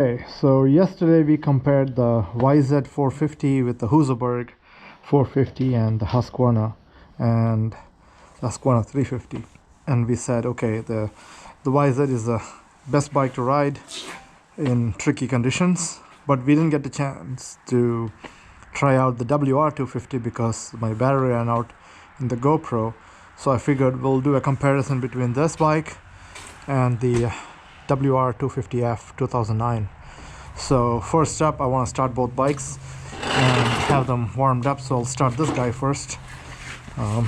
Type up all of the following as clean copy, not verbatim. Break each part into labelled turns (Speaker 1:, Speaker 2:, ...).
Speaker 1: Okay, so yesterday we compared the YZ450 with the Husaberg 450 and the Husqvarna and Husqvarna 350, and we said, okay, the YZ is the best bike to ride in tricky conditions, but we didn't get the chance to try out the WR250 because my battery ran out in the GoPro. So I figured we'll do a comparison between this bike and the WR250f 2009. So first up, I want to start both bikes and have them warmed up. So I'll start this guy first. So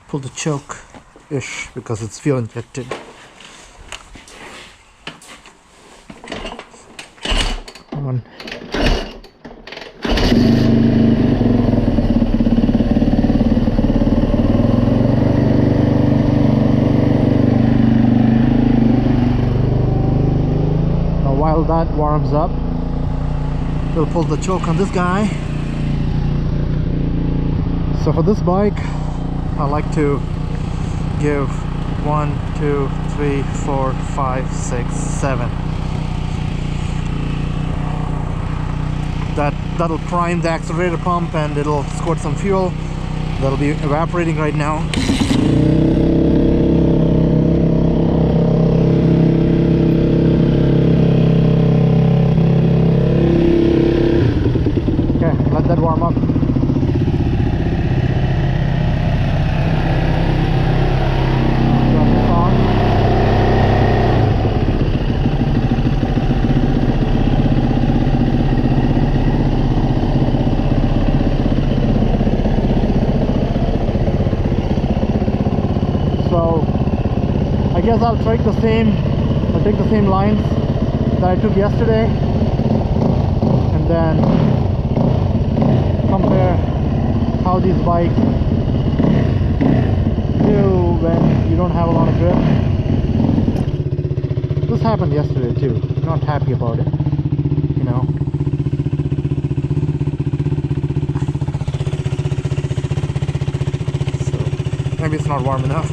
Speaker 1: pull the choke-ish because it's fuel injected. Come on. While that warms up, we'll pull the choke on this guy. So for this bike, I like to give 1, 2, 3, 4, 5, 6, 7. That'll prime the accelerator pump and it'll squirt some fuel. That'll be evaporating right now. Let that warm up. So I guess I'll take the same lines that I took yesterday, and then compare how these bikes do when you don't have a lot of grip. This happened yesterday too. Not happy about it, you know. So maybe it's not warm enough.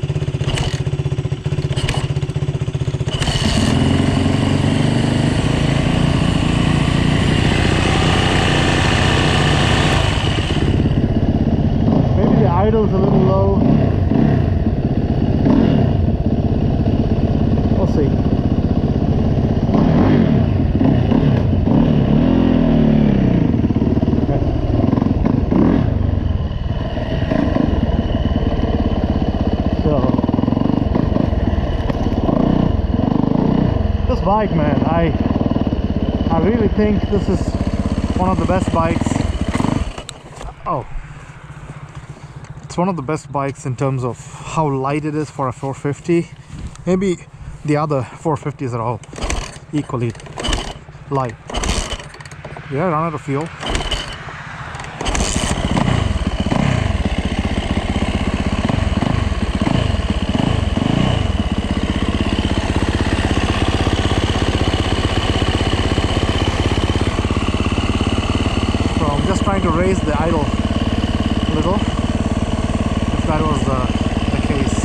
Speaker 1: Idle's a little low. We'll see. Okay. So this bike, man, I really think this is one of the best bikes. One of the best bikes in terms of how light it is for a 450. Maybe the other 450s are all equally light. Yeah, run out of fuel. So I'm just trying to raise the idle a little. That was the case.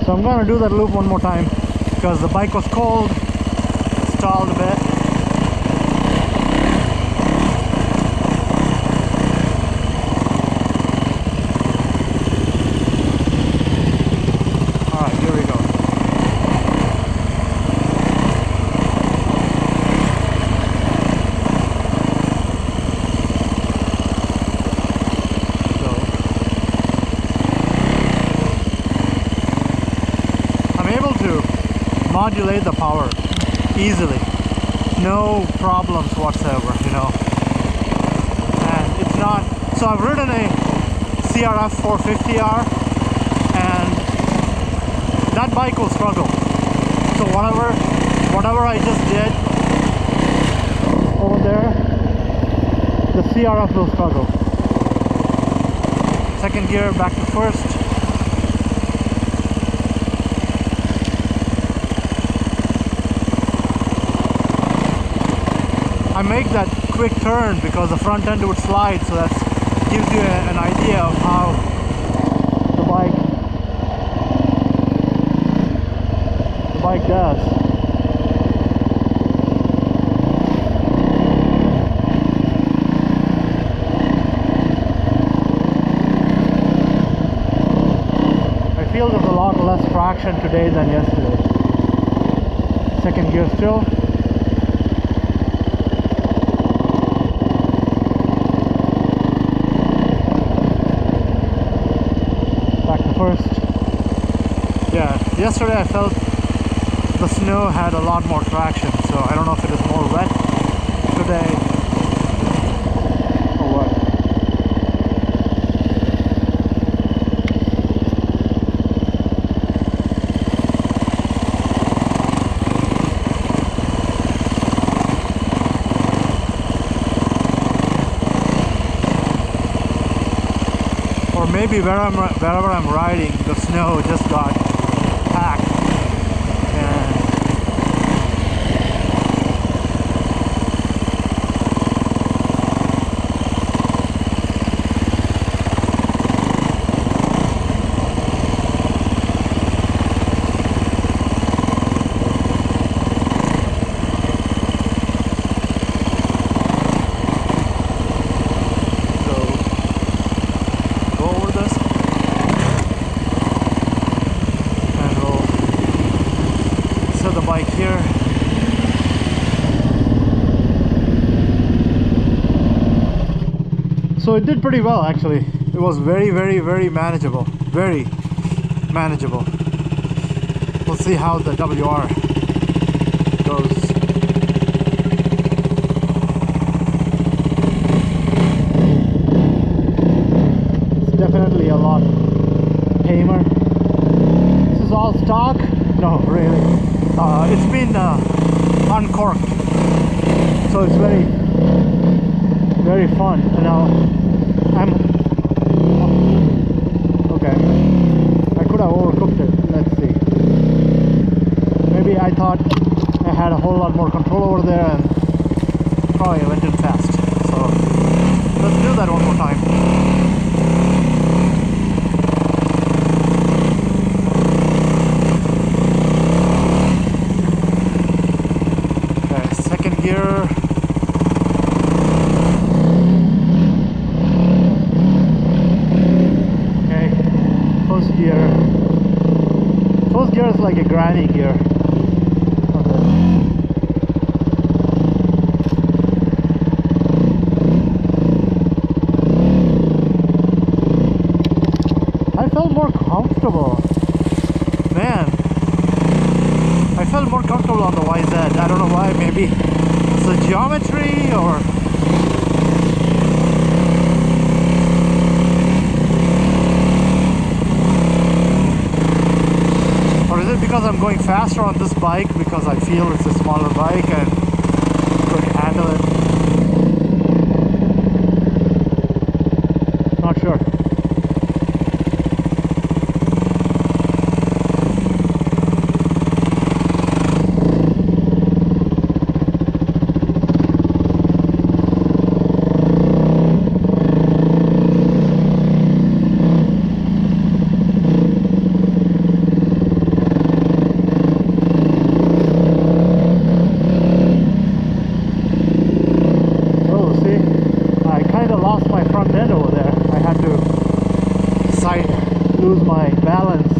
Speaker 1: So I'm going to do that loop one more time because the bike was cold, stalled a bit. Alright, here we go. Modulate the power easily, no problems whatsoever, you know. And it's not, so I've ridden a CRF 450R and that bike will struggle. So whatever I just did over there, the CRF will struggle. Second gear back to first. I make that quick turn because the front end would slide, so that gives you an idea of how the bike does. I feel there's a lot less traction today than yesterday. Second gear still. Back to first. Yeah, yesterday I felt the snow had a lot more traction, so I don't know if it is more wet today or what. Or maybe wherever I'm riding, the snow just got packed. The bike here. So it did pretty well actually. It was very manageable. Very manageable. We'll see how the WR goes. It's definitely a lot tamer. This is all stock? No, really. It's been uncorked, so it's very fun. And now okay. I could have overcooked it. Let's see. Maybe I thought I had a whole lot more control over there, and probably I went in fast. So let's do that one more time. Gear. Okay, first gear. First gear is like a granny gear. I felt more comfortable. Man, I felt more comfortable on the YZ. I don't know why, maybe the geometry or is it because I'm going faster on this bike because I feel it's a smaller bike and could handle it? Not sure. Lose my balance.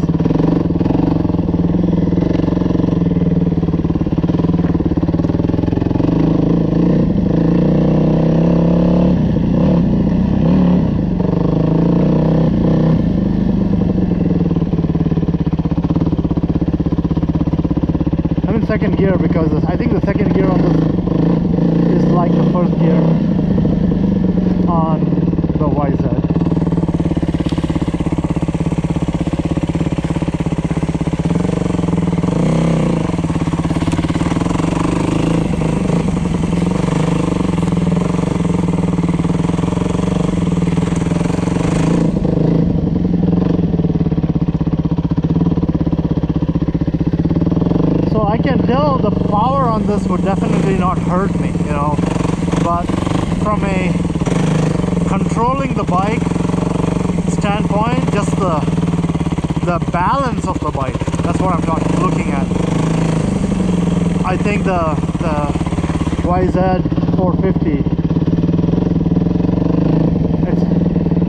Speaker 1: I'm in second gear because I think the second gear on this is like the first gear on the YZ. I can tell the power on this would definitely not hurt me, you know, but from a controlling the bike standpoint, just the balance of the bike, that's what I'm looking at. I think the YZ450,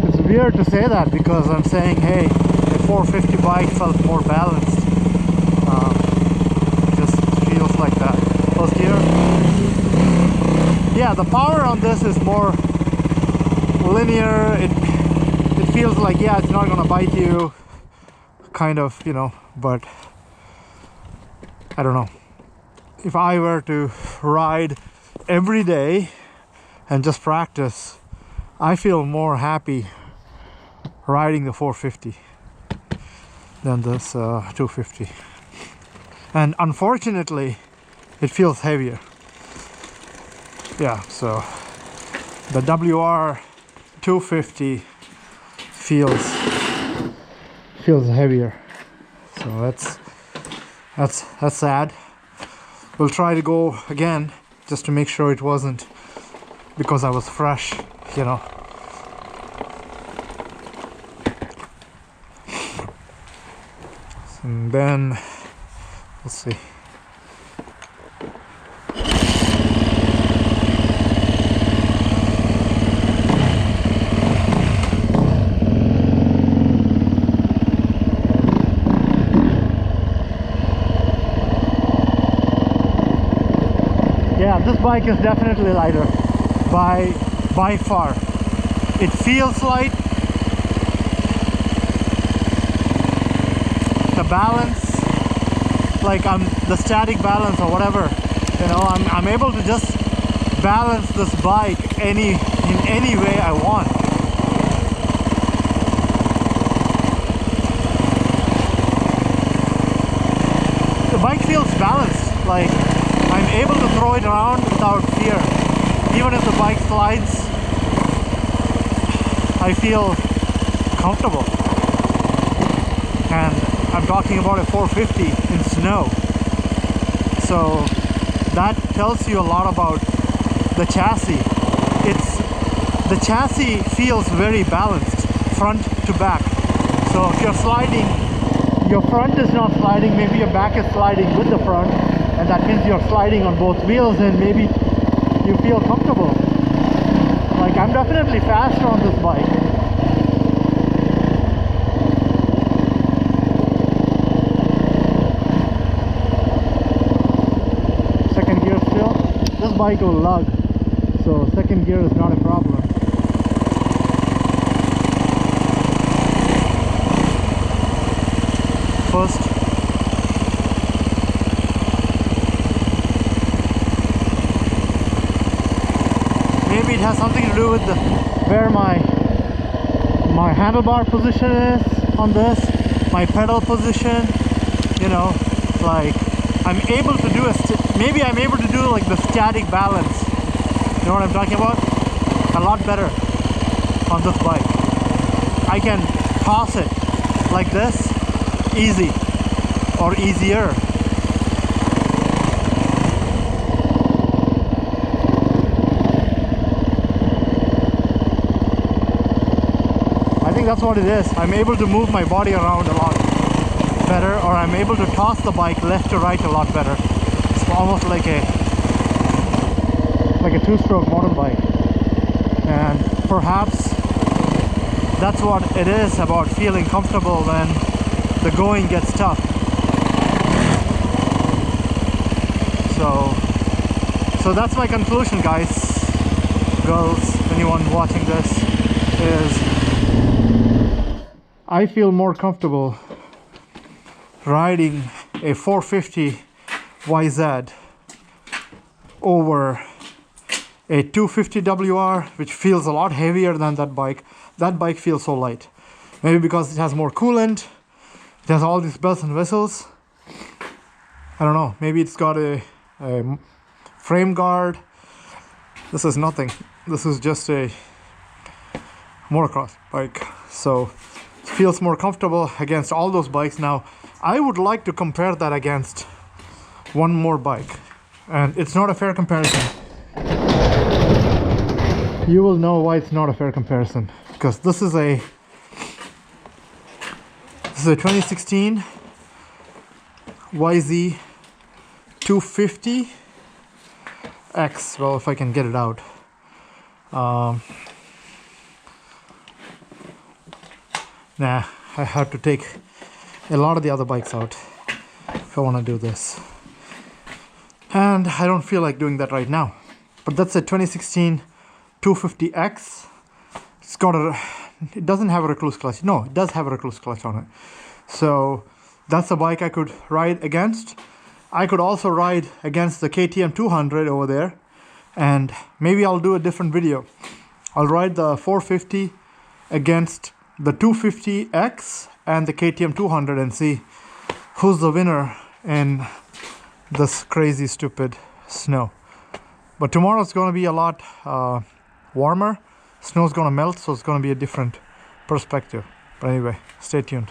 Speaker 1: it's weird to say that because I'm saying, hey, the 450 bike felt more balanced. Just feels like that. First gear, yeah, the power on this is more linear. It feels like, yeah, it's not gonna bite you, kind of, you know, but I don't know. If I were to ride every day and just practice, I feel more happy riding the 450 than this 250. And unfortunately, it feels heavier. Yeah, so the WR250 feels heavier. So that's sad. We'll try to go again just to make sure it wasn't because I was fresh, you know. And then let's see. Yeah, this bike is definitely lighter by far. It feels light. The balance, like the static balance or whatever, you know, I'm able to just balance this bike in any way I want. The bike feels balanced, like I'm able to throw it around without fear. Even if the bike slides, I feel comfortable. And I'm talking about a 450 in snow. So that tells you a lot about the chassis. The chassis feels very balanced, front to back. So if you're sliding, your front is not sliding, maybe your back is sliding with the front, and that means you're sliding on both wheels and maybe you feel comfortable. Like, I'm definitely faster on this bike. Second gear still. This bike will lug, so second gear is not a problem. First, maybe it has something to do with where my handlebar position is on this, my pedal position, you know, like I'm able to do maybe I'm able to do like the static balance, you know what I'm talking about, a lot better on this bike. I can toss it like this, easy or easier. I think that's what it is. I'm able to move my body around a lot better, or I'm able to toss the bike left to right a lot better. It's almost like a two-stroke motorbike. And perhaps that's what it is about feeling comfortable when the going gets tough. So that's my conclusion, guys, girls, anyone watching this, is I feel more comfortable riding a 450 YZ over a 250 WR, which feels a lot heavier than that bike. That bike feels so light. Maybe because it has more coolant, it has all these bells and whistles. I don't know, maybe it's got a frame guard. This is nothing. This is just a motocross bike. So it feels more comfortable against all those bikes. Now, I would like to compare that against one more bike. And it's not a fair comparison. you will know why it's not a fair comparison, because this is a 2016 YZ450X. Well, if I can get it out. Nah, I have to take a lot of the other bikes out if I want to do this, and I don't feel like doing that right now. But that's a 2016 250X. It doesn't have a recluse clutch. No, it does have a recluse clutch on it. So that's a bike I could ride against. I could also ride against the KTM 200 over there, and maybe I'll do a different video. I'll ride the 450 against the 250X and the KTM 200 and see who's the winner in this crazy stupid snow. But tomorrow's going to be a lot warmer. Snow's going to melt, so it's going to be a different perspective. But anyway, stay tuned.